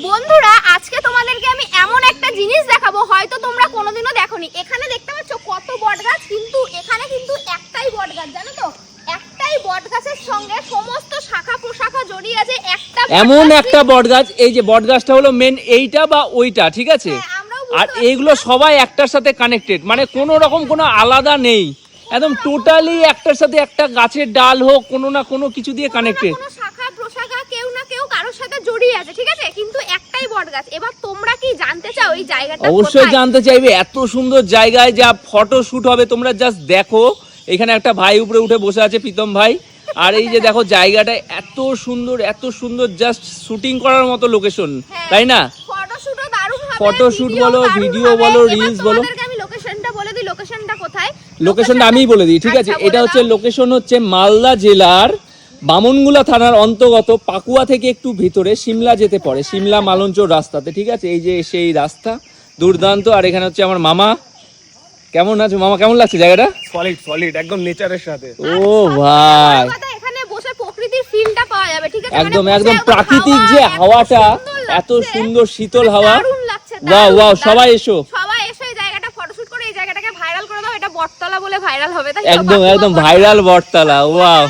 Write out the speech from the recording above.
বন্ধুরা আজকে তোমাদেরকে আমি এমন একটা জিনিস দেখাবো, হয়তো তোমরা কোনোদিনও দেখোনি। এখানে দেখতে পাচ্ছ কত বটগাছ, কিন্তু এখানে কিন্তু একটাই বটগাছ, জানো তো? একটাই বটগাছের সঙ্গে সমস্ত শাখা প্রশাখা জড়িয়ে আছে। এমন একটা বটগাছ, এই যে বটগাছটা হলো মেন এইটা বা ওইটা, ঠিক আছে? আর এইগুলো সবাই একটার সাথে কানেক্টেড, মানে কোনো রকম কোনো আলাদা নেই, একদম টোটালি একটার সাথে একটা গাছের ডাল হোক কোনো না কোনো কিছু দিয়ে কানেক্টেড। শাখা প্রশাখা কেউ না কেউ কারোর সাথে জড়িয়ে আছে, ঠিক আছে? কিন্তু একটাই বটগাছ। এবার তোমরা কি জানতে চাও এই জায়গাটা? অবশ্যই জানতে চাইবে। এত সুন্দর জায়গায় যা ফটো শুট হবে তোমরা জাস্ট দেখো। এখানে একটা ভাই উপরে উঠে বসে আছে, প্রীতম ভাই। আর এই যে দেখো জায়গাটা এত সুন্দর, জাস্ট শুটিং করার মতো লোকেশন, তাই না? ফটোশুটও দারুণ হবে, ফটোশুট বলো, ভিডিও বলো, রিলস বলো। আমি লোকেশনটা বলে দিই। লোকেশনটা কোথায়? লোকেশনটা আমিই বলে দিই, ঠিক আছে? এটা হচ্ছে লোকেশন হচ্ছে মালদা জেলার বামনগুলা থানার অন্তর্গত পাকুয়া থেকে একটু ভিতরে সিমলা যেতে পড়ে, সিমলা মালঞ্চর রাস্তাতে, ঠিক আছে? এই যে সেই রাস্তা দুর্দান্ত। আর এখানে হচ্ছে আমার মামা। কেমন আছো মামা? কেমন লাগছে জায়গাটা? সলিড একদম নেচারের সাথে। ও ভাই, এখানে বসে প্রকৃতির ফিলটা পাওয়া যাবে, ঠিক আছে? একদম প্রাকৃতিক যে হাওয়াটা, এত সুন্দর শীতল হাওয়া। ওয়াও, সবাই এসো এই জায়গাটা ফটোশুট করে এই জায়গাটাকে ভাইরাল করে দাও। এটা বটতলা বলে ভাইরাল হবে, তাই একদম ভাইরাল বটতলা। ওয়াও।